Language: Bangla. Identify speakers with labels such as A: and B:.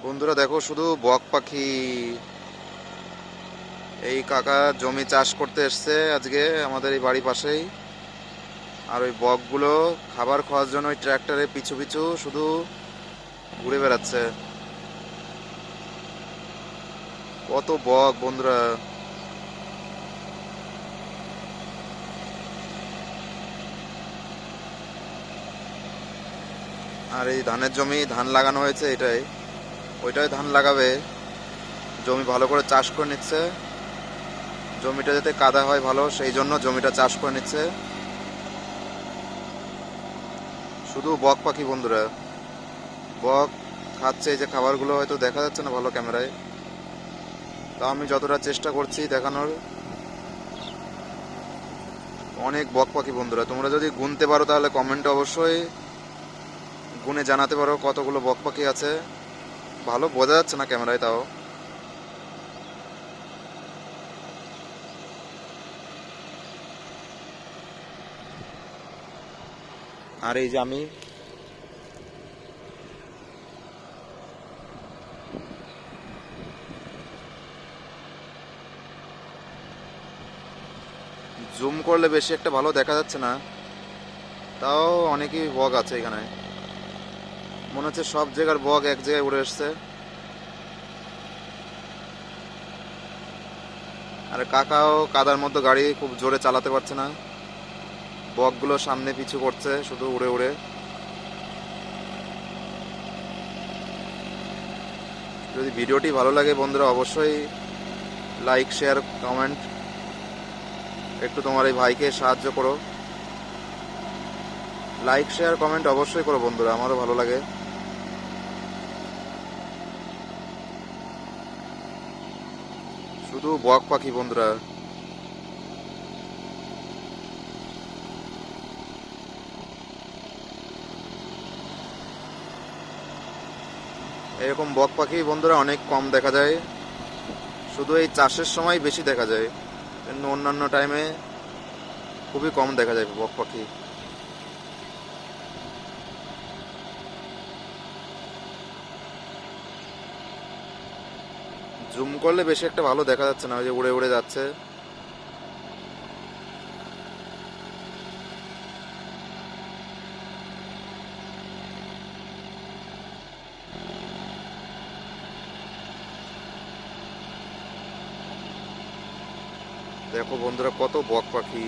A: বন্ধুরা দেখো শুধু বক পাখি। এই কাকা জমি চাষ করতে এসছে আজকে আমাদের এই বাড়ির পাশেই। আর ওই বকগুলো খাবার খাওয়ার জন্য ওই ট্র্যাক্টরে পিছু পিছু শুধু ঘুরে বেড়াচ্ছে। কত বক বন্ধুরা! আর এই ধানের জমি ধান লাগানো হয়েছে, এটাই ওইটাই ধান লাগাবে। জমি ভালো করে চাষ করে নিচ্ছে, জমিটা যাতে কাদা হয় ভালো সেই জন্য জমিটা চাষ করে নিচ্ছে। শুধু বক পাখি বন্ধুরা, বক খাচ্ছে। এই যে খাবারগুলো হয়তো দেখা যাচ্ছে না ভালো ক্যামেরায়, তা আমি যতটা চেষ্টা করছি দেখানোর। অনেক বক পাখি বন্ধুরা, তোমরা যদি গুনতে পারো তাহলে কমেন্টে অবশ্যই গুনে জানাতে পারো কতগুলো বক পাখি আছে। ভালো বোঝা যাচ্ছে না ক্যামেরায় তাও। আর এই যে আমি জুম করলে বেশি একটা ভালো দেখা যাচ্ছে না, তাও অনেকই বক আছে এখানে। মনে হচ্ছে সব জায়গার বক এক জায়গায় উড়ে এসছে। আর কাকাও কাদার মধ্যে গাড়ি খুব জোরে চালাতে পারছে না, বকগুলো সামনে পিছু করছে শুধু উড়ে উড়ে। যদি ভিডিওটি ভালো লাগে বন্ধুরা অবশ্যই লাইক শেয়ার কমেন্ট, একটু তোমার এই ভাইকে সাহায্য করো। লাইক শেয়ার কমেন্ট অবশ্যই করো বন্ধুরা, আমারও ভালো লাগে। শুধু বক পাখি বন্ধুরা। এরকম বক পাখি বন্ধুরা অনেক কম দেখা যায়, শুধু এই চাষের সময় বেশি দেখা যায়, কিন্তু অন্যান্য টাইমে খুবই কম দেখা যায় বক পাখি। জুম করলে বেশি একটা ভালো দেখা যাচ্ছে না, ওই যে উড়ে উড়ে যাচ্ছে। দেখো বন্ধুরা কত বক পাখি!